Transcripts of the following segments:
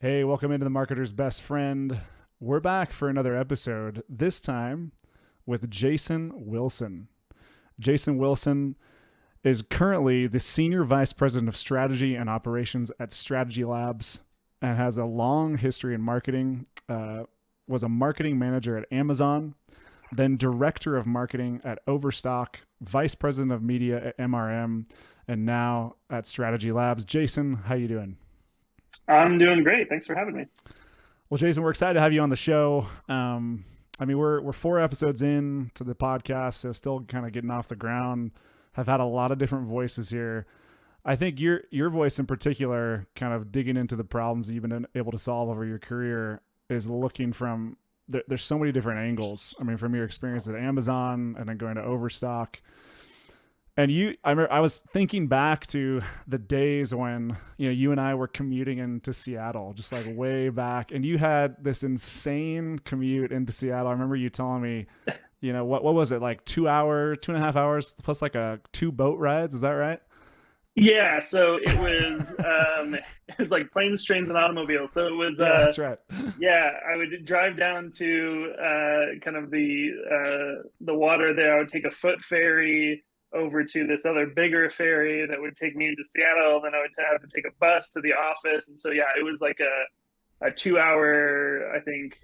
Hey, welcome into the Marketer's Best Friend. We're back for another episode, this time with Jason Wilson. Jason Wilson is currently the Senior Vice President of Strategy and Operations at Strategy Labs and has a long history in marketing. Was a marketing manager at Amazon, then Director of Marketing at Overstock, Vice President of Media at MRM, and now at Strategy Labs. Jason, how you doing? I'm doing great. Thanks for having me. Well, Jason, we're excited to have you on the show. We're 4 episodes in to the podcast, so still kind of getting off the ground. Have had a lot of different voices here. I think your voice in particular, kind of digging into the problems that you've been able to solve over your career, is looking from there's so many different angles. I mean, from your experience at Amazon and then going to Overstock. And I was thinking back to the days when you and I were commuting into Seattle, just like way back, and you had this insane commute into Seattle. I remember you telling me, what was it, like 2.5 hours plus like two boat rides? Is that right? Yeah, so it was like planes, trains, and automobiles. So it was Yeah, that's right. yeah, I would drive down to kind of the water there. I would take a foot ferry over to this other bigger ferry that would take me into Seattle. Then I would have to take a bus to the office, and so yeah, it was like a 2 hour, I think,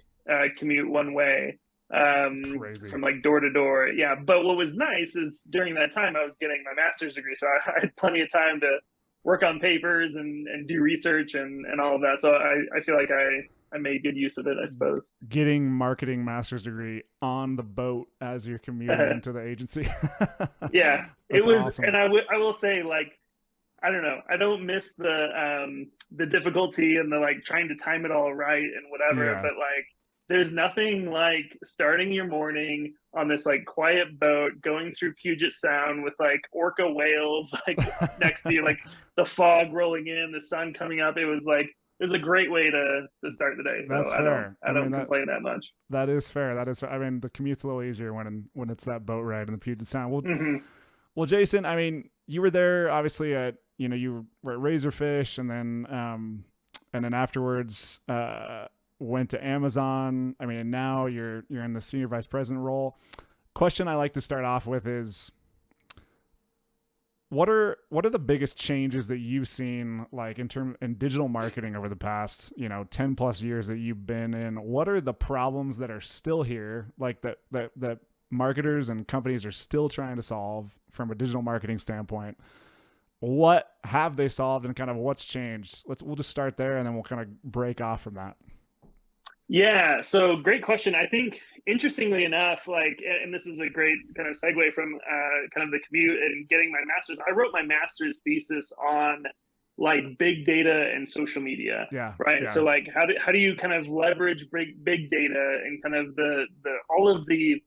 commute one way, Crazy. from like door to door. Yeah, but what was nice is during that time I was getting my master's degree, so I had plenty of time to work on papers and do research and all of that. So I feel like I made good use of it, I suppose. Getting marketing master's degree on the boat as you're commuting into the agency. Yeah, it That's was, awesome. and I will say, like, I don't know, I don't miss the difficulty and the like trying to time it all right and whatever, Yeah. but like there's nothing like starting your morning on this like quiet boat going through Puget Sound with like orca whales like next to you, like the fog rolling in, the sun coming up. It was a great way to start the day. So That's fair. I I mean don't complain that much. that is fair. That is fair. I mean, the commute's a little easier when it's that boat ride in the Puget Sound. Hmm. Well, Jason, I mean, you were there obviously at you were at Razorfish, and then afterwards went to Amazon. I mean, and now you're in the senior vice president role. Question I like to start off with is what are the biggest changes that you've seen, like in digital marketing over the past 10 plus years that you've been in? What are the problems that are still here, like that marketers and companies are still trying to solve from a digital marketing standpoint? What have they solved, and kind of what's changed? We'll just start there, and then we'll kind of break off from that. Yeah, so great question. I think interestingly enough, like, and this is a great kind of segue from kind of the commute and getting my master's. I wrote my master's thesis on like big data and social media, Yeah, right? yeah, So like, how do you kind of leverage big data and kind of the all of the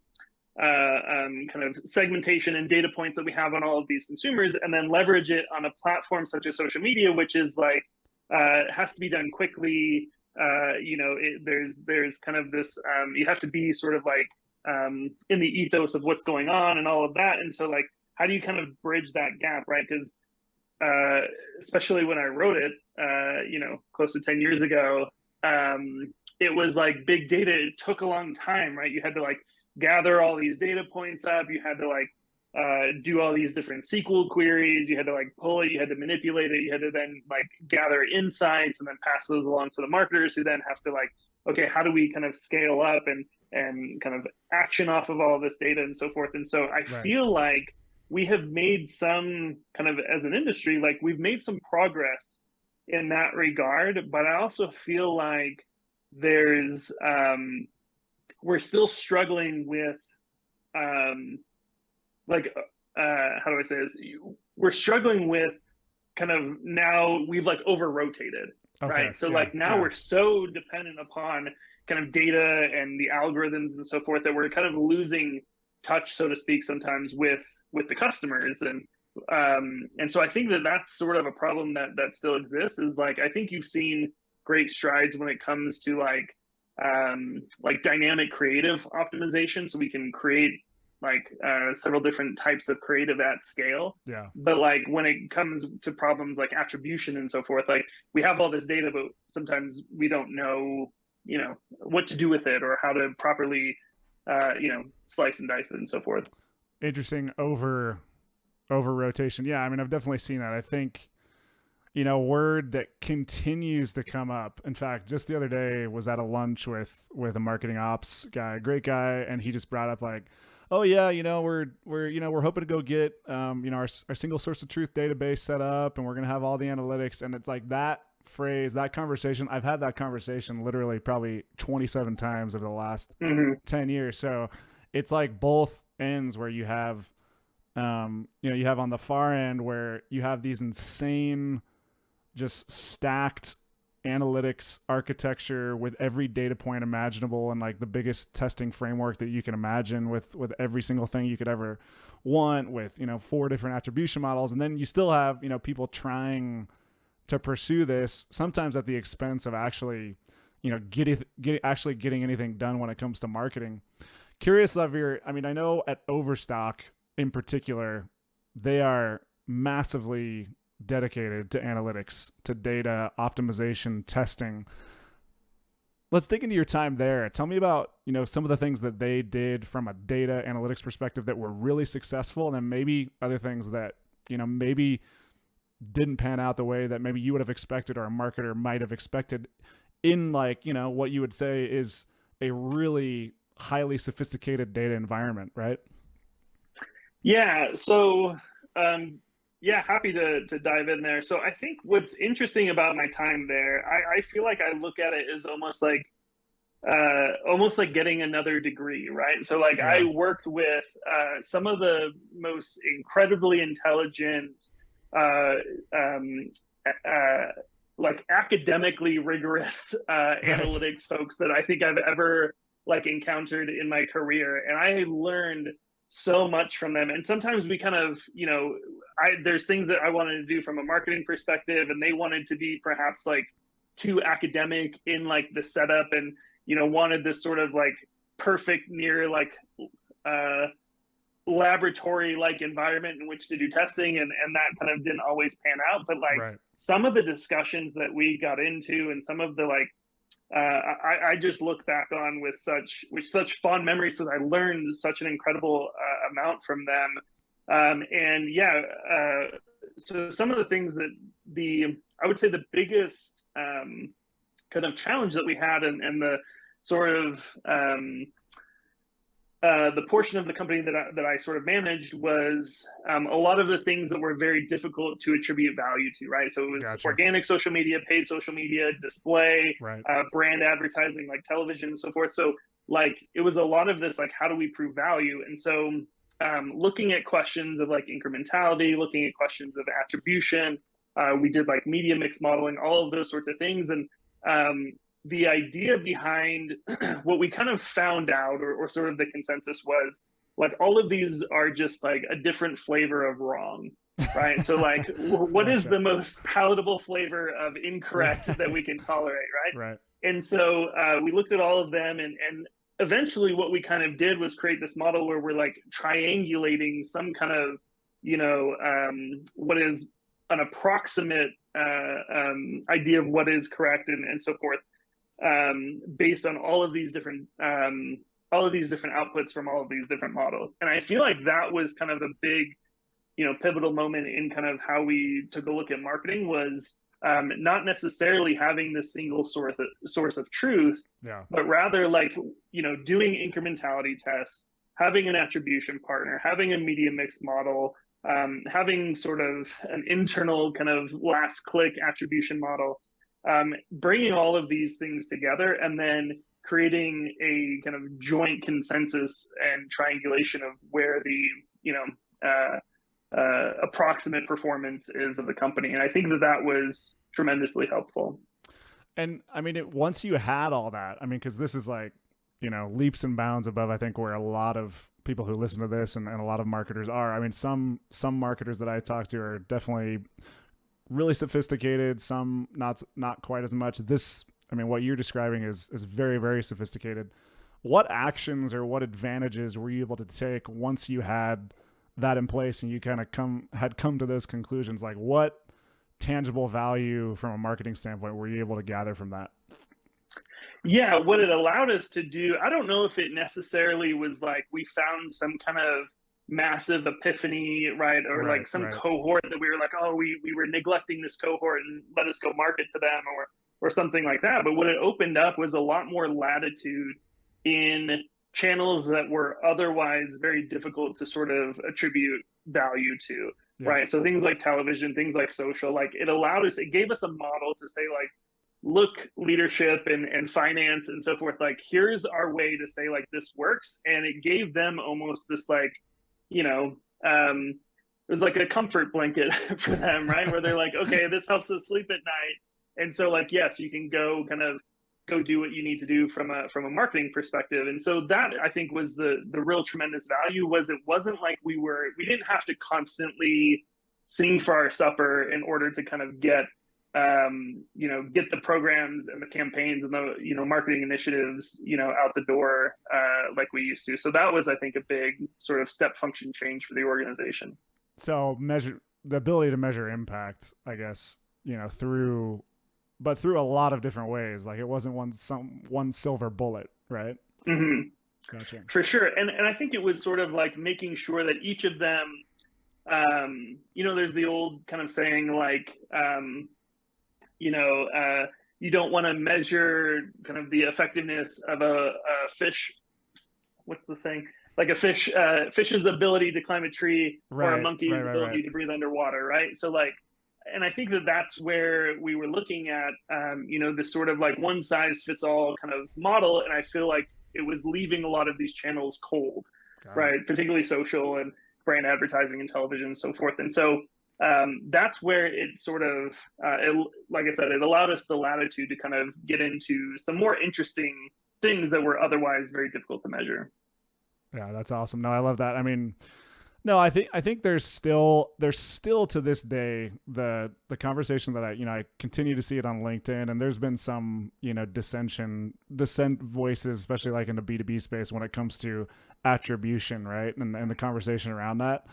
kind of segmentation and data points that we have on all of these consumers, and then leverage it on a platform such as social media, which is like has to be done quickly. There's kind of this you have to be sort of like in the ethos of what's going on and all of that, and so like how do you kind of bridge that gap, right? Because uh, especially when I wrote it, close to 10 years ago, it was like big data. It took a long time, right? You had to like gather all these data points up. You had to like do all these different SQL queries. You had to like pull it. You had to manipulate it. You had to then like gather insights and then pass those along to the marketers, who then have to like, okay, how do we kind of scale up and kind of action off of all of this data and so forth. And so I right. feel like we have made some kind of, as an industry, like we've made some progress in that regard, but I also feel like there's we're still struggling with um like how do I say this? We're struggling with kind of, now we've like over rotated, Okay. right? So Yeah, like now yeah, we're so dependent upon kind of data and the algorithms and so forth that we're kind of losing touch, so to speak, sometimes with the customers. And so I think that that's sort of a problem that still exists. Is like, I think you've seen great strides when it comes to like dynamic creative optimization, so we can create like several different types of creative at scale. Yeah. But like when it comes to problems like attribution and so forth, like we have all this data, but sometimes we don't know, what to do with it or how to properly, slice and dice it and so forth. Interesting over rotation. Yeah, I mean, I've definitely seen that. I think, word that continues to come up. In fact, just the other day was at a lunch with a marketing ops guy, a great guy, and he just brought up like, oh yeah, we're hoping to go get our single source of truth database set up, and we're gonna have all the analytics. And it's like that phrase, that conversation. I've had that conversation literally probably 27 times over the last 10 years. So it's like both ends where you have, you have on the far end where you have these insane, just stacked analytics architecture with every data point imaginable and like the biggest testing framework that you can imagine with every single thing you could ever want with, 4 different attribution models. And then you still have, people trying to pursue this sometimes at the expense of actually, actually getting anything done when it comes to marketing. Curious of I know at Overstock in particular, they are massively dedicated to analytics, to data optimization, testing. Let's dig into your time there. Tell me about, some of the things that they did from a data analytics perspective that were really successful, and then maybe other things that, maybe didn't pan out the way that maybe you would have expected or a marketer might have expected in like, what you would say is a really highly sophisticated data environment, right? Yeah. So, happy to dive in there. So I think what's interesting about my time there, I feel like I look at it as almost like getting another degree, right? So like I worked with some of the most incredibly intelligent, like academically rigorous analytics folks that I think I've ever like encountered in my career, and I learned so much from them. And sometimes we kind of, there's things that I wanted to do from a marketing perspective, and they wanted to be perhaps like too academic in like the setup, and wanted this sort of like perfect near like laboratory like environment in which to do testing, and that kind of didn't always pan out. But like some of the discussions that we got into and some of the like I just look back on with such fond memories, because I learned such an incredible amount from them. So some of the things that I would say the biggest kind of challenge that we had, and the sort of the portion of the company that I sort of managed was a lot of the things that were very difficult to attribute value to, right? So it was organic social media, paid social media, display, brand advertising like television and so forth. So like it was a lot of this, like, how do we prove value? And so looking at questions of like incrementality, looking at questions of attribution, we did like media mix modeling, all of those sorts of things. And the idea behind what we kind of found out, or sort of the consensus was like, all of these are just like a different flavor of wrong, right? So like, what is the most palatable flavor of incorrect that we can tolerate, right? And so we looked at all of them, and eventually what we kind of did was create this model where we're like triangulating some kind of, what is an approximate idea of what is correct and so forth, based on all of these different outputs from all of these different models. And I feel like that was kind of a big, pivotal moment in kind of how we took a look at marketing, was not necessarily having this single source of truth, but rather like, doing incrementality tests, having an attribution partner, having a media mix model, having sort of an internal kind of last click attribution model, bringing all of these things together, and then creating a kind of joint consensus and triangulation of where the approximate performance is of the company. And I think that was tremendously helpful. And I mean, once you had all that, I mean, because this is like, leaps and bounds above, I think, where a lot of people who listen to this and a lot of marketers are. I mean, some marketers that I talk to are definitely really sophisticated, some not quite as much. This, I mean, what you're describing is very, very sophisticated. what actions or what advantages were you able to take once you had that in place and you kind of come to those conclusions? Like, what tangible value from a marketing standpoint were you able to gather from that? Yeah, what it allowed us to do, I don't know if it necessarily was like we found some kind of massive epiphany, right? Or like some Right. cohort that we were like, oh, we were neglecting this cohort and let us go market to them or something like that. But what it opened up was a lot more latitude in channels that were otherwise very difficult to sort of attribute value to, Yeah. right? So things like television, things like social, like it allowed us, it gave us a model to say like, look, leadership and finance and so forth, like here's our way to say like this works. And it gave them almost this like, you know, it was like a comfort blanket for them, right? Where they're like, okay, this helps us sleep at night. And so like, yes, you can go kind of go do what you need to do from a marketing perspective. And so that I think was the real tremendous value. Was it wasn't like we didn't have to constantly sing for our supper in order to kind of get get the programs and the campaigns and the marketing initiatives out the door like we used to. So that was, I think, a big sort of step function change for the organization. So measure the ability to measure impact, I guess, through a lot of different ways. Like it wasn't one silver bullet, right? Mm-hmm. Gotcha. For sure. And I think it was sort of like making sure that each of them, there's the old kind of saying like, you don't want to measure kind of the effectiveness of a fish. What's the saying? Like a fish's ability to climb a tree, or a monkey's ability to breathe underwater, right? So like, and I think that that's where we were looking at, this sort of like one size fits all kind of model. And I feel like it was leaving a lot of these channels cold, right? Particularly social and brand advertising and television and so forth. And so that's where it sort of, like I said, it allowed us the latitude to kind of get into some more interesting things that were otherwise very difficult to measure. Yeah, that's awesome. No, I love that. I mean, no, I think there's still to this day the conversation that I continue to see it on LinkedIn, and there's been some dissent voices, especially like in the B2B space when it comes to attribution, right? And the conversation around that.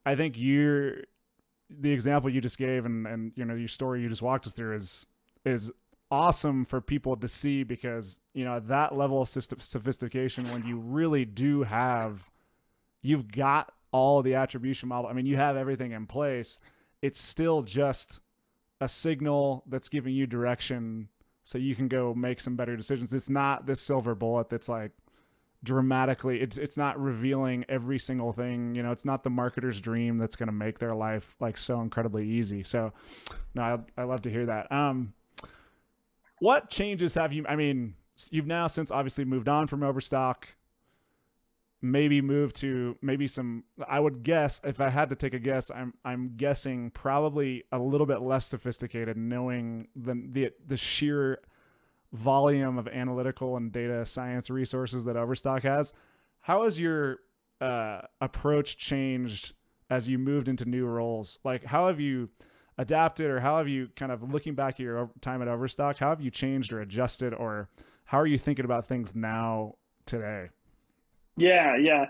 I think the example you just gave and your story you just walked us through is awesome for people to see, because that level of sophistication, when you really do you've got all the attribution model, I mean, you have everything in place, it's still just a signal that's giving you direction so you can go make some better decisions. It's not this silver bullet that's like dramatically, it's not revealing every single thing, it's not the marketer's dream that's going to make their life like so incredibly easy. So no, I love to hear that. What changes have you, I mean, you've now since obviously moved on from Overstock, maybe moved to some, I would guess, if I had to take a guess, I'm guessing probably a little bit less sophisticated, knowing the sheer volume of analytical and data science resources that Overstock has. How has your approach changed as you moved into new roles? Like, how have you adapted, or how have you, kind of looking back at your time at Overstock, how have you changed or adjusted, or how are you thinking about things now today? Yeah.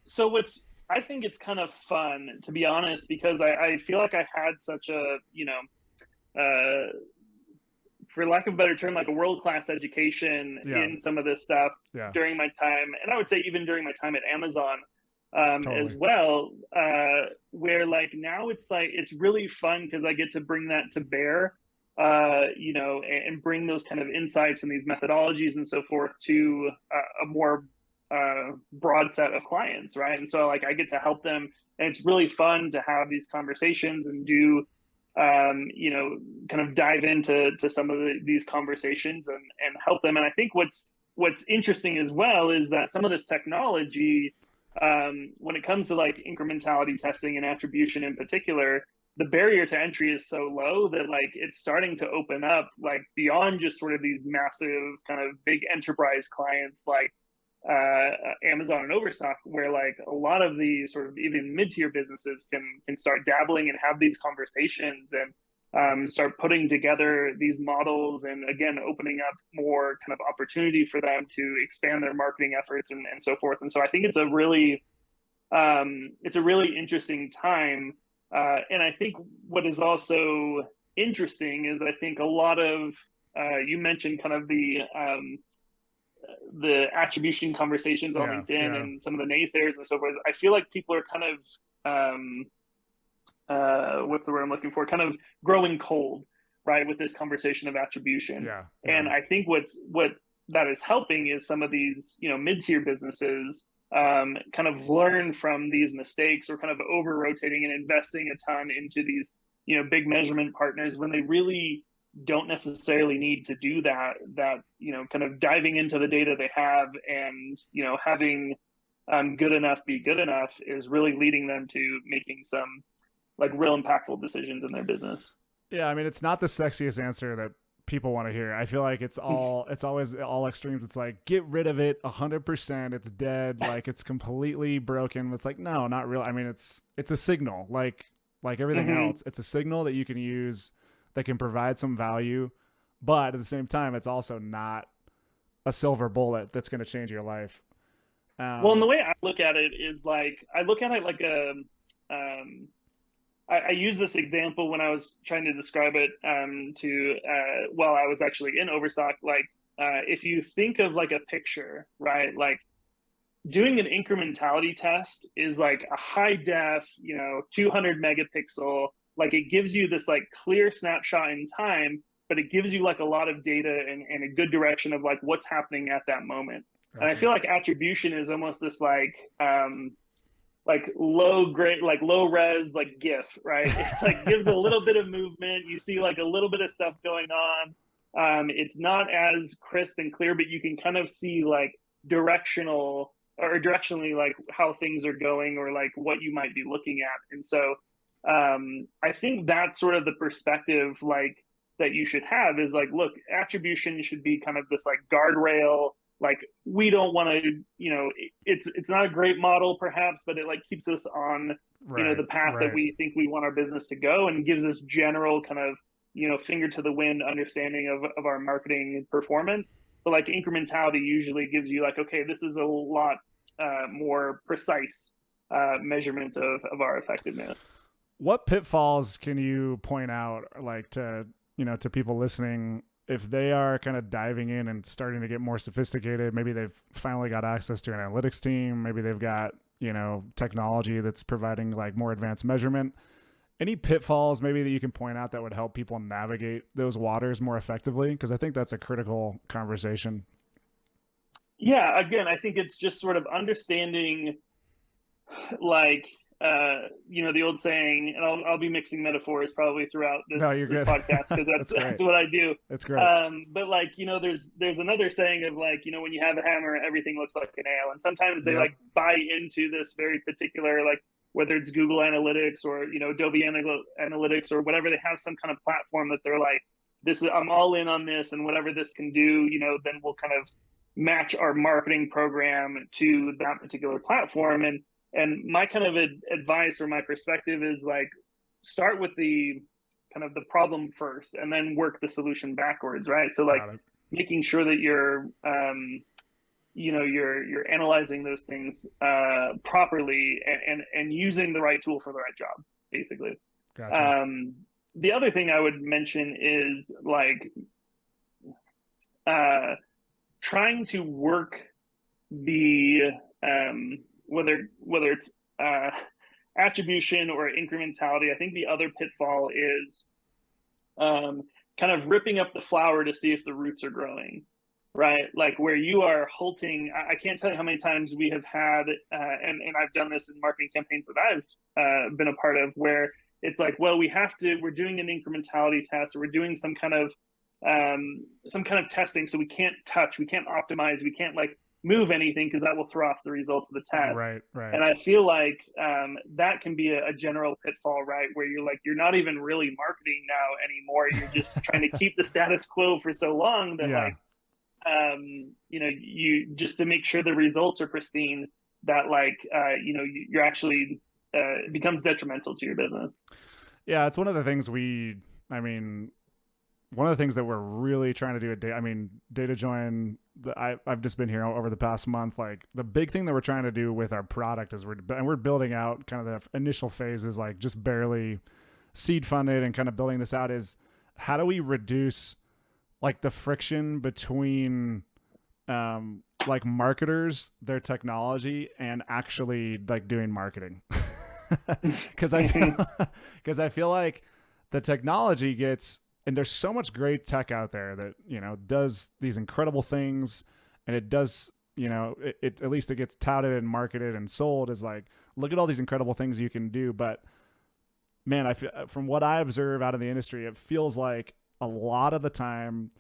So I think it's kind of fun, to be honest, because I feel like I had such a, for lack of a better term, like a world-class education in some of this stuff during my time. And I would say even during my time at Amazon as well, where like now it's really fun because I get to bring that to bear, and bring those kind of insights and these methodologies and so forth to a more broad set of clients, right? And so like I get to help them, and it's really fun to have these conversations and do kind of dive into some of these conversations and help them. And I think what's interesting as well is that some of this technology, when it comes to like incrementality testing and attribution in particular, the barrier to entry is so low that like it's starting to open up like beyond just sort of these massive kind of big enterprise clients like Amazon and Overstock, where like a lot of the sort of even mid-tier businesses can start dabbling and have these conversations and start putting together these models, and again, opening up more kind of opportunity for them to expand their marketing efforts and so forth. And so I think it's a really interesting time. And I think what is also interesting is I think a lot of you mentioned kind of the attribution conversations on LinkedIn and some of the naysayers and so forth. I feel like people are kind of what's the word I'm looking for? Kind of growing cold, right, with this conversation of attribution. And I think what that is helping is some of these, you know, mid-tier businesses kind of learn from these mistakes, or kind of over rotating and investing a ton into these, you know, big measurement partners when they really don't necessarily need to do that, you know, kind of diving into the data they have, and, you know, having good enough be good enough is really leading them to making some like real impactful decisions in their business. Yeah. I mean, it's not the sexiest answer that people want to hear. I feel like it's always all extremes. It's like, get rid of it 100%. It's dead. Like, it's completely broken. It's like, no, not real. I mean, it's a signal like everything else. It's a signal that you can use that can provide some value, but at the same time, it's also not a silver bullet that's going to change your life. Well, and the way I look at it is like, I look at it like I use this example when I was trying to describe it while I was actually in Overstock. Like, if you think of like a picture, right? Like, doing an incrementality test is like a high def, you know, 200 megapixel. Like, it gives you this like clear snapshot in time, but it gives you like a lot of data and a good direction of like what's happening at that moment. Gotcha. And I feel like attribution is almost this like low grade, like low res, like GIF, right? It's like gives a little bit of movement. You see like a little bit of stuff going on. It's not as crisp and clear, but you can kind of see like directionally like how things are going, or like what you might be looking at. And so I think that's sort of the perspective like that you should have, is like, look, attribution should be kind of this like guardrail. Like, we don't want to, you know, it's not a great model perhaps, but it like keeps us on, you know, the path that we think we want our business to go, and gives us general kind of, you know, finger to the wind understanding of our marketing performance. But like, incrementality usually gives you like, okay, this is a lot more precise measurement of our effectiveness. What pitfalls can you point out, like, to, you know, to people listening, if they are kind of diving in and starting to get more sophisticated? Maybe they've finally got access to an analytics team. Maybe they've got, you know, technology that's providing like more advanced measurement. Any pitfalls maybe that you can point out that would help people navigate those waters more effectively? Because I think that's a critical conversation. Yeah, again, I think it's just sort of understanding, like, you know, the old saying, and I'll be mixing metaphors probably throughout this podcast, because that's what I do. That's great. But like, you know, there's another saying of like, you know, when you have a hammer, everything looks like a nail. And sometimes they like buy into this very particular, like, whether it's Google Analytics or, you know, Adobe Analytics or whatever, they have some kind of platform that they're like, I'm all in on this, and whatever this can do, you know, then we'll kind of match our marketing program to that particular platform. And my kind of advice, or my perspective, is like, start with the kind of the problem first, and then work the solution backwards, right? So like making sure that you're, you know, you're analyzing those things properly, and using the right tool for the right job, basically. Gotcha. The other thing I would mention is like trying to work the whether it's attribution or incrementality. I think the other pitfall is kind of ripping up the flower to see if the roots are growing, right? Like, where you are halting. I can't tell you how many times we have had, and I've done this in marketing campaigns that I've been a part of, where it's like, well, we're doing an incrementality test, or we're doing some kind of testing, so we can't optimize, we can't like move anything, because that will throw off the results of the test. Right. And I feel like that can be a general pitfall, right? Where you're like, you're not even really marketing now anymore. You're just trying to keep the status quo for so long that like, you know, you just to make sure the results are pristine, that like, you know, you're actually, it becomes detrimental to your business. Yeah. It's one of the things we I mean, one of the things that we're really trying to do Data Join, I've just been here over the past month. Like the big thing that we're trying to do with our product is we're building out kind of the initial phases, like just barely seed funded and kind of building this out, is how do we reduce like the friction between like marketers, their technology, and actually like doing marketing. Because I feel like the technology gets, and there's so much great tech out there that, you know, does these incredible things, and it does, you know, it at least it gets touted and marketed and sold as like, look at all these incredible things you can do. But man, I feel, from what I observe out of the industry, it feels like a lot of the time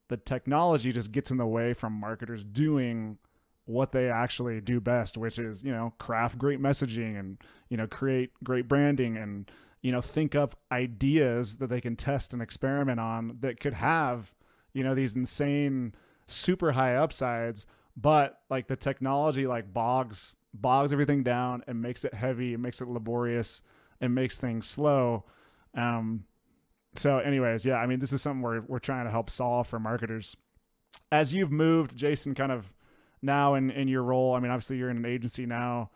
the technology just gets in the way from marketers doing what they actually do best, which is, you know, craft great messaging and, you know, create great branding and, you know, think up ideas that they can test and experiment on that could have, you know, these insane, super high upsides, but like the technology like bogs everything down and makes it heavy, and makes it laborious, and makes things slow. So anyways, yeah, I mean, this is something we're trying to help solve for marketers. As you've moved, Jason, kind of now in your role, I mean, obviously you're in an agency now.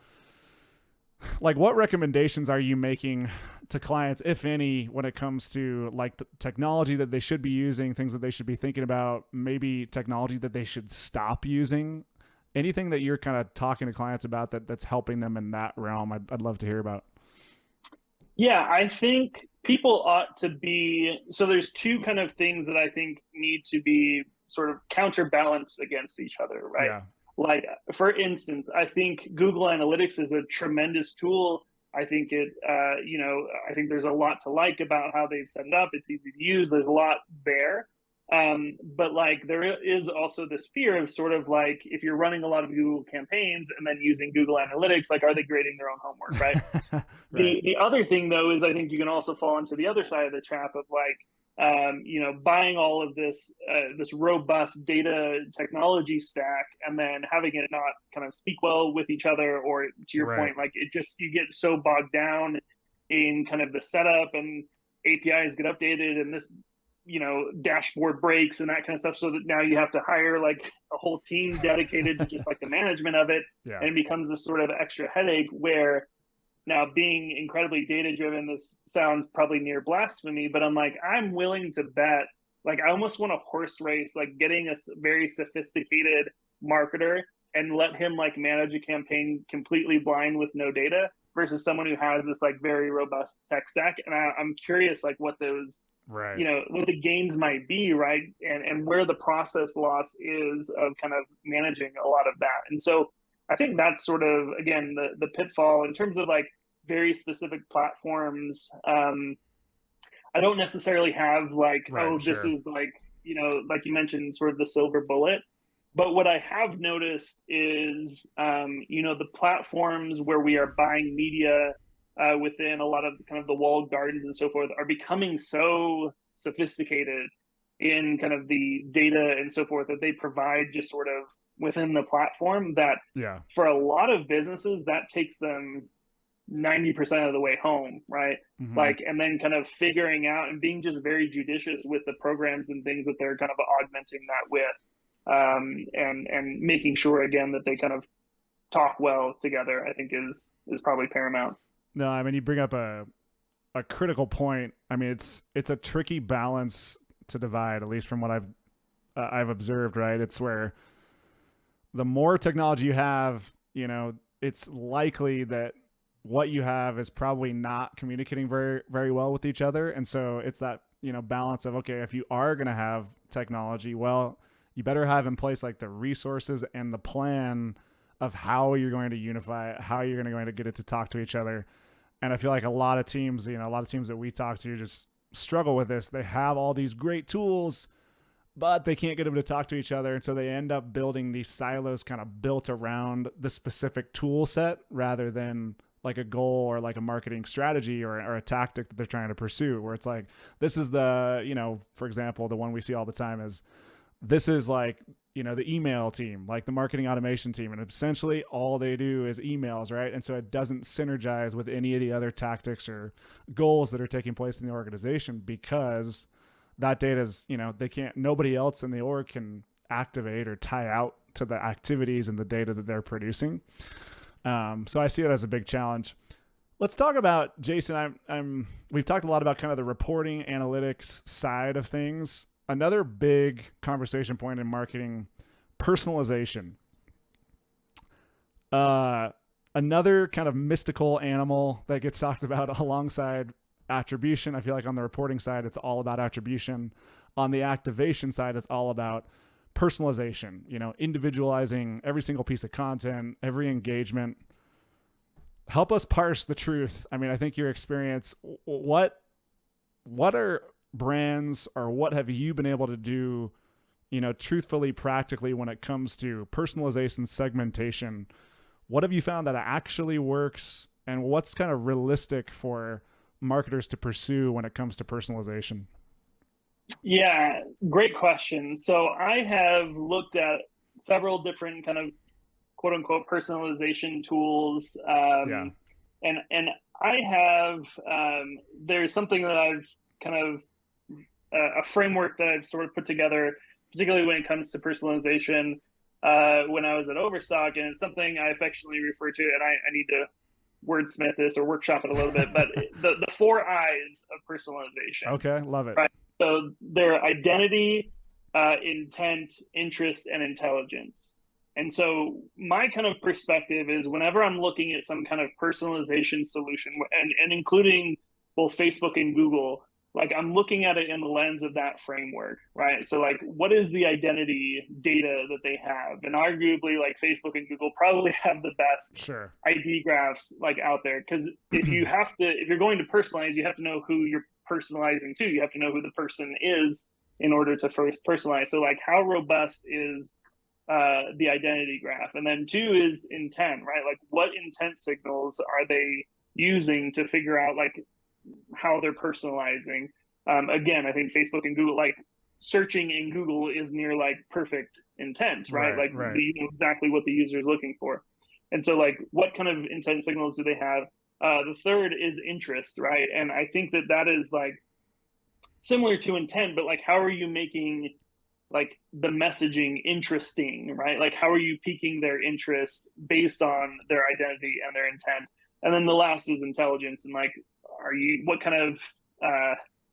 Like, what recommendations are you making to clients, if any, when it comes to like the technology that they should be using, things that they should be thinking about, maybe technology that they should stop using? Anything that you're kind of talking to clients about that's helping them in that realm, I'd love to hear about. Yeah, I think people ought to be, so there's two kind of things that I think need to be sort of counterbalance against each other, right? Yeah. Like, for instance, I think Google Analytics is a tremendous tool. I think I think there's a lot to like about how they've set it up. It's easy to use. There's a lot there. But like, there is also this fear of sort of like, if you're running a lot of Google campaigns and then using Google Analytics, like, are they grading their own homework, right? Right. The other thing though is I think you can also fall into the other side of the trap of like, buying all of this robust data technology stack and then having it not kind of speak well with each other, or to your Right. point, like it just, you get so bogged down in kind of the setup, and APIs get updated and this, dashboard breaks and that kind of stuff, so that now you have to hire like a whole team dedicated to just like the management of it. Yeah. And it becomes this sort of extra headache where, now, being incredibly data driven, this sounds probably near blasphemy, but I'm like, I'm willing to bet, like, I almost want a horse race, like getting a very sophisticated marketer and let him like manage a campaign completely blind with no data versus someone who has this like very robust tech stack. And I'm curious, like, what those, Right. what the gains might be, right? And where the process loss is of kind of managing a lot of that. And so I think that's sort of, again, the pitfall in terms of like very specific platforms. I don't necessarily have like, Right. oh, Sure. this is like, like you mentioned, sort of the silver bullet. But what I have noticed is, the platforms where we are buying media within a lot of kind of the walled gardens and so forth are becoming so sophisticated in kind of the data and so forth that they provide just sort of within the platform, that Yeah. for a lot of businesses that takes them 90% of the way home, right? Mm-hmm. Like, and then kind of figuring out and being just very judicious with the programs and things that they're kind of augmenting that with, and making sure again that they kind of talk well together, I think is probably paramount. No, I mean, you bring up a critical point. I mean, it's a tricky balance to divide, at least from what I've observed, right? It's where the more technology you have, it's likely that what you have is probably not communicating very, very well with each other. And so it's that, balance of, okay, if you are going to have technology, well, you better have in place like the resources and the plan of how you're going to unify it, how you're going to get it to talk to each other. And I feel like a lot of teams that we talk to just struggle with this. They have all these great tools, but they can't get them to talk to each other. And so they end up building these silos kind of built around the specific tool set rather than like a goal or like a marketing strategy or a tactic that they're trying to pursue, where it's like, this is the, for example, the one we see all the time is, this is like the email team, like the marketing automation team, and essentially all they do is emails, right? And so it doesn't synergize with any of the other tactics or goals that are taking place in the organization, because that data is, nobody else in the org can activate or tie out to the activities and the data that they're producing. So I see it as a big challenge. Let's talk about, Jason, we've talked a lot about kind of the reporting analytics side of things. Another big conversation point in marketing, personalization. Another kind of mystical animal that gets talked about alongside attribution. I feel like on the reporting side, it's all about attribution. On the activation side, it's all about personalization, individualizing every single piece of content, every engagement. Help us parse the truth. I mean, I think your experience, what are brands, or what have you been able to do, truthfully, practically, when it comes to personalization, segmentation? What have you found that actually works, and what's kind of realistic for marketers to pursue when it comes to personalization? Yeah, great question. So I have looked at several different kind of quote unquote personalization tools. Yeah. And I have, there's something that I've kind of, a framework that I've sort of put together, particularly when it comes to personalization, when I was at Overstock, and it's something I affectionately refer to, and I need to wordsmith this or workshop it a little bit, but the 4 I's of personalization. Okay, love it. Right. So they're identity, intent, interest, and intelligence. And so my kind of perspective is, whenever I'm looking at some kind of personalization solution, and including both Facebook and Google, like, I'm looking at it in the lens of that framework, right? So like, what is the identity data that they have? And arguably, like, Facebook and Google probably have the best ID graphs like out there. Because if you're going to personalize, you have to know who you're personalizing to. You have to know who the person is in order to first personalize. So like, how robust is the identity graph? And then 2 is intent, right? Like, what intent signals are they using to figure out like how they're personalizing? Again, I think Facebook and Google, like, searching in Google is near like perfect intent, right? You know exactly what the user is looking for. And so like, what kind of intent signals do they have? The 3rd is interest, right? And I think that is like similar to intent, but like, how are you making like the messaging interesting, right? Like, how are you piquing their interest based on their identity and their intent? And then the last is intelligence, and like, what kind of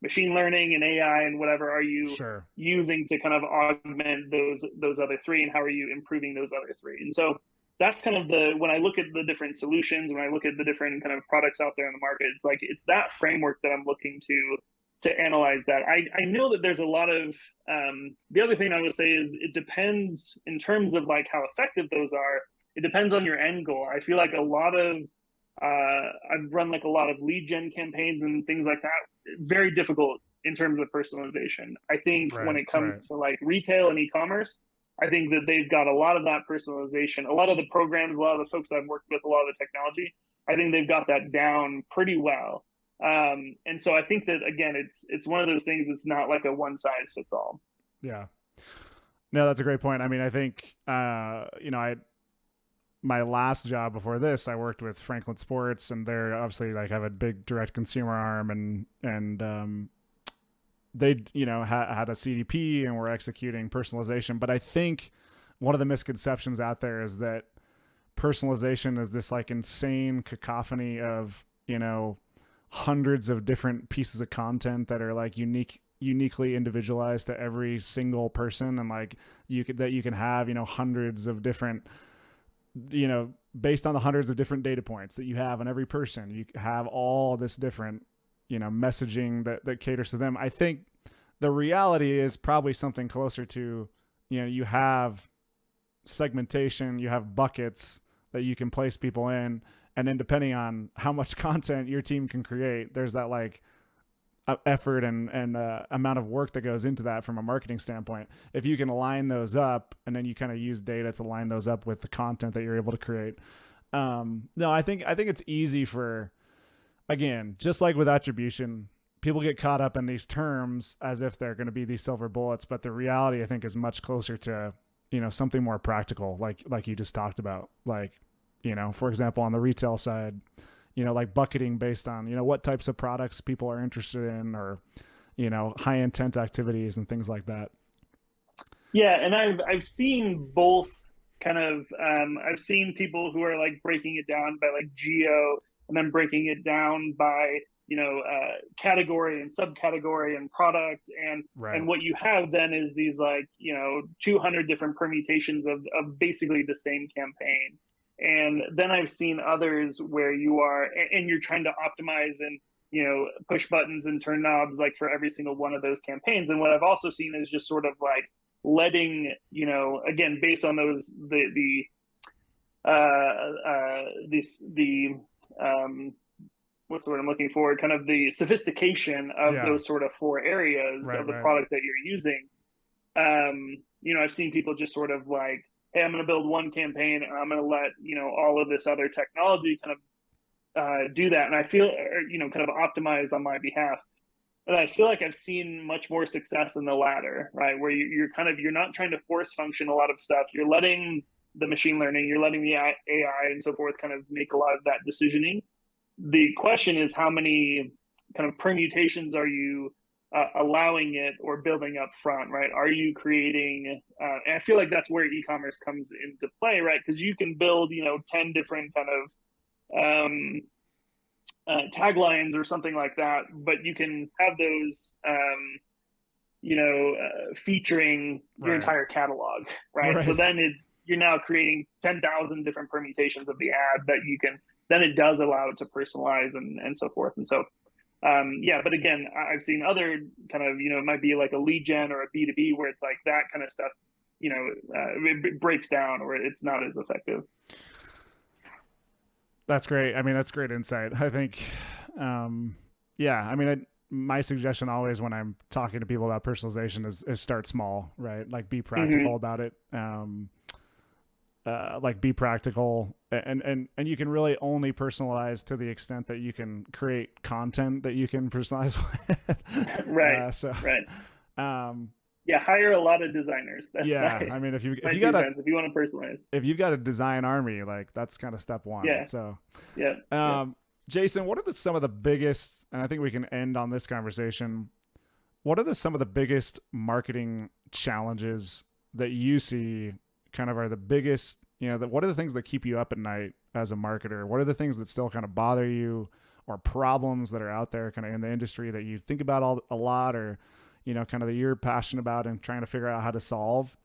machine learning and AI and whatever are you using to kind of augment those other 3, and how are you improving those other 3? And so that's kind of when I look at the different solutions, when I look at the different kind of products out there in the market, it's like, it's that framework that I'm looking to analyze that. I know that there's a lot of, the other thing I would say is, it depends in terms of like how effective those are. It depends on your end goal. I feel like a lot of, I've run like a lot of lead gen campaigns and things like that. Very difficult in terms of personalization. I think when it comes to like retail and e-commerce, I think that they've got a lot of that personalization. A lot of the programs, a lot of the folks I've worked with, a lot of the technology, I think they've got that down pretty well. And so I think that, again, it's one of those things. It's not like a one size fits all. Yeah. No, that's a great point. I mean, I think, my last job before this, I worked with Franklin Sports, and they're obviously like have a big direct consumer arm, and they, had a CDP and were executing personalization. But I think one of the misconceptions out there is that personalization is this like insane cacophony of, hundreds of different pieces of content that are like uniquely individualized to every single person. And like you can have, hundreds of different, based on the hundreds of different data points that you have on every person, you have all this different, messaging that caters to them. I think the reality is probably something closer to, you have segmentation, you have buckets that you can place people in. And then depending on how much content your team can create, there's that like effort and amount of work that goes into that from a marketing standpoint. If you can line those up, and then you kind of use data to line those up with the content that you're able to create. No, I think it's easy for, again, just like with attribution, people get caught up in these terms as if they're going to be these silver bullets, but the reality, I think, is much closer to something more practical, like you just talked about, like, for example, on the retail side, like bucketing based on, what types of products people are interested in, or, high intent activities and things like that. Yeah, and I've seen both kind of I've seen people who are like breaking it down by like geo, and then breaking it down by category and subcategory and product, Right. and what you have then is these like 200 different permutations of basically the same campaign. And then I've seen others where you are, and you're trying to optimize and push buttons and turn knobs like for every single one of those campaigns. And what I've also seen is just sort of like letting again, based on those the what's the word I'm looking for, kind of the sophistication of Yeah. those sort of four areas of the Right. product that you're using. I've seen people just sort of like, hey, I'm going to build one campaign and I'm going to let all of this other technology kind of do that, and I feel kind of optimize on my behalf. And I feel like I've seen much more success in the latter, right? Where you're not trying to force function a lot of stuff. You're letting the machine learning, you're letting the AI and so forth kind of make a lot of that decisioning. The question is, how many kind of permutations are you allowing it or building up front, right? Are you creating, and I feel like that's where e-commerce comes into play, right? Because you can build, 10 different kind of taglines or something like that, but you can have those featuring your Right. entire catalog, right? So Right. then you're now creating 10,000 different permutations of the ad that you can, then it does allow it to personalize and so forth. And so yeah, but again, I've seen other kind of, it might be like a lead gen or a B2B where it's like that kind of stuff, it breaks down or it's not as effective. That's great. I mean, that's great insight. I think, yeah, I mean, my suggestion always when I'm talking to people about personalization is start small, right? Like be practical Mm-hmm. about it. Like be practical, and you can really only personalize to the extent that you can create content that you can personalize with. Right, So, right. um, Yeah, hire a lot of designers. That's yeah, I mean, if my you two got a cents. If you want to personalize, if you've got a design army, like that's kind of step one. yeah, So, yeah, yeah. um, Jason, what are some of the biggest? And I think we can end on this conversation. What are some of the biggest marketing challenges that you see? Kind of are the biggest. What are the things that keep you up at night as a marketer? What are the things that still kind of bother you, or problems that are out there kind of in the industry that you think about a lot, or kind of that you're passionate about and trying to figure out how to solve?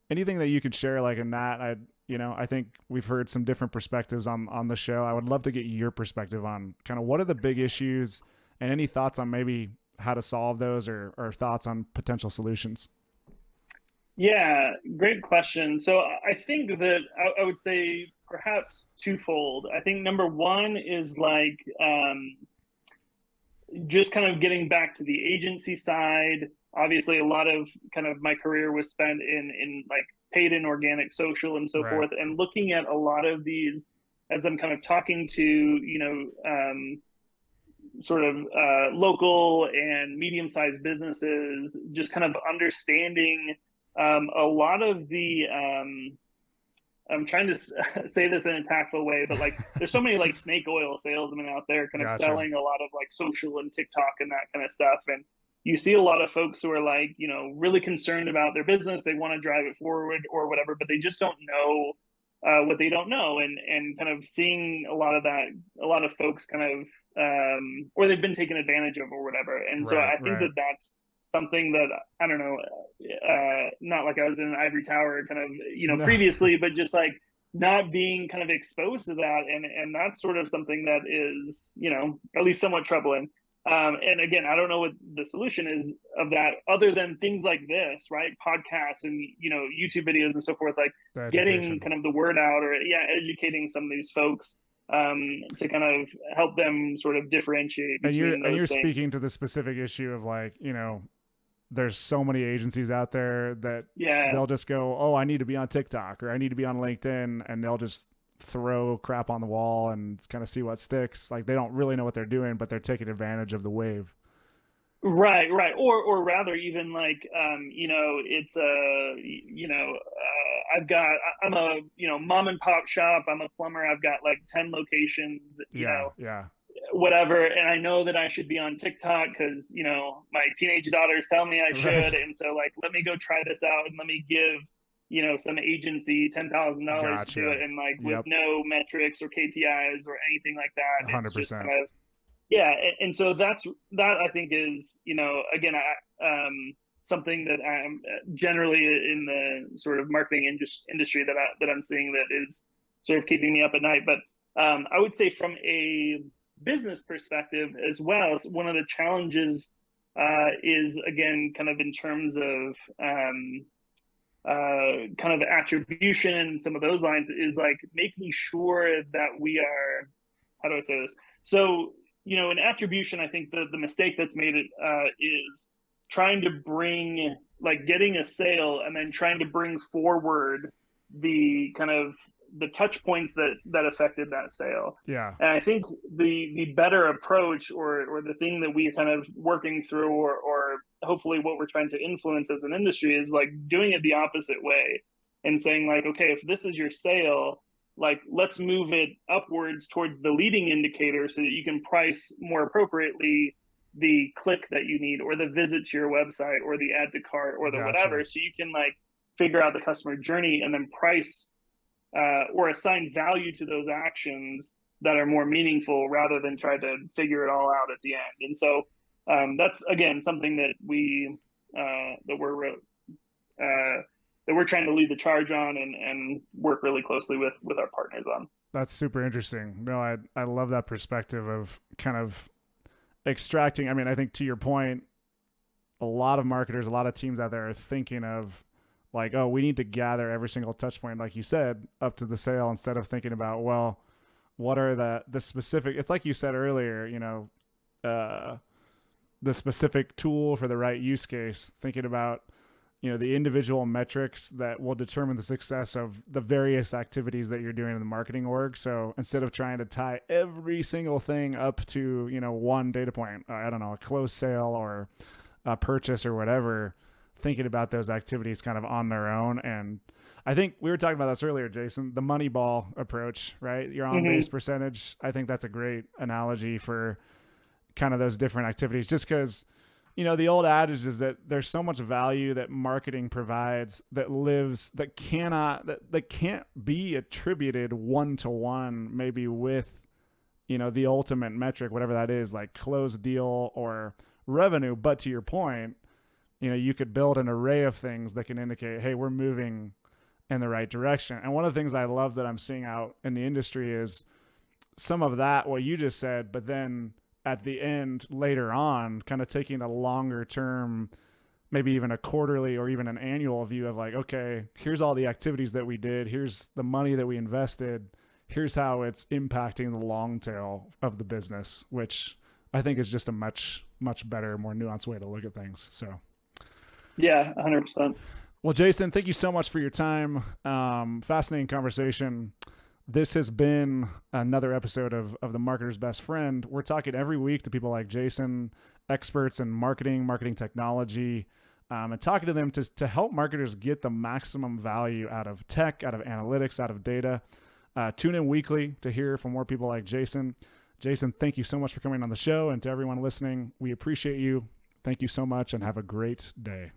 Anything that you could share, like in that, I think we've heard some different perspectives on the show. I would love to get your perspective on kind of what are the big issues, and any thoughts on maybe how to solve those, or thoughts on potential solutions. Yeah, great question. So I think that I would say perhaps twofold. I think number one is like just kind of getting back to the agency side. Obviously, a lot of kind of my career was spent in like paid and organic social and so Right. forth, and looking at a lot of these as I'm kind of talking to sort of local and medium-sized businesses, just kind of understanding a lot of the I'm trying to say this in a tactful way, but like there's so many like snake oil salesmen out there kind of Gotcha. selling a lot of like social and TikTok and that kind of stuff. And you see a lot of folks who are like, really concerned about their business. They want to drive it forward or whatever, but they just don't know what they don't know. And kind of seeing a lot of that, a lot of folks kind of, or they've been taken advantage of or whatever. And so Right. I think Right. that that's something that I don't know, not like I was in an ivory tower kind of, No. previously, but just like not being kind of exposed to that. And that's sort of something that is, at least somewhat troubling. And again, I don't know what the solution is of that other than things like this, right? Podcasts and, YouTube videos and so forth, like The getting education. kind of the word out or educating some of these folks to kind of help them sort of differentiate And you're between and those you're things. speaking to the specific issue of like, there's so many agencies out there that Yeah. they'll just go, oh, I need to be on TikTok, or I need to be on LinkedIn, and they'll just throw crap on the wall and kind of see what sticks. Like they don't really know what they're doing, but they're taking advantage of the wave. Right. Or rather, even like, it's I'm a, mom and pop shop. I'm a plumber. I've got like 10 locations, Yeah. Yeah. whatever. And I know that I should be on TikTok because, my teenage daughters tell me I should. Right. And so, like, let me go try this out and let me give, some agency $10,000 to do Gotcha. it. And like with Yep. no metrics or KPIs or anything like that, it's just 100%. kind of, yeah. And so that I think is, again, something that I'm generally in the sort of marketing industry that I'm seeing that is sort of keeping me up at night. But I would say from a business perspective as well, so one of the challenges is, again, kind of in terms of kind of attribution and some of those lines, is like making sure that we are, how do I say this? So, in attribution, I think the mistake that's made it is trying to bring, like, getting a sale and then trying to bring forward the kind of the touch points that affected that sale. Yeah. And I think the better approach, or the thing that we are kind of working through, or hopefully what we're trying to influence as an industry, is like doing it the opposite way and saying like, okay, if this is your sale, like, let's move it upwards towards the leading indicator so that you can price more appropriately the click that you need, or the visit to your website, or the add to cart, or the Gotcha. whatever, so you can like figure out the customer journey and then price or assign value to those actions that are more meaningful, rather than try to figure it all out at the end. And so that's, again, something that we're trying to lead the charge on, and work really closely with our partners on. That's super interesting. No, I love that perspective of kind of extracting. I mean, I think to your point, a lot of marketers, a lot of teams out there are thinking of like, oh, we need to gather every single touch point, like you said, up to the sale, instead of thinking about, well, what are the specific, it's like you said earlier, the specific tool for the right use case, thinking about, the individual metrics that will determine the success of the various activities that you're doing in the marketing org. So instead of trying to tie every single thing up to, one data point, I don't know, a closed sale or a purchase or whatever, thinking about those activities kind of on their own. And I think we were talking about this earlier, Jason, the Moneyball approach, right? Your on base percentage. I think that's a great analogy for kind of those different activities, just because, the old adage is that there's so much value that marketing provides that lives, that can't be attributed one to one, maybe with, the ultimate metric, whatever that is, like closed deal or revenue. But to your point, you could build an array of things that can indicate, hey, we're moving in the right direction. And one of the things I love that I'm seeing out in the industry is some of that, what you just said, but then at the end later on, kind of taking a longer term, maybe even a quarterly or even an annual view of like, okay, here's all the activities that we did. Here's the money that we invested. Here's how it's impacting the long tail of the business, which I think is just a much, much better, more nuanced way to look at things. So Yeah, 100%. well, Jason, thank you so much for your time. Fascinating conversation. This has been another episode of The Marketer's Best Friend. We're talking every week to people like Jason, experts in marketing technology, and talking to them to help marketers get the maximum value out of tech, out of analytics, out of data. Tune in weekly to hear from more people like Jason. Jason, thank you so much for coming on the show. And to everyone listening, we appreciate you. Thank you so much and have a great day.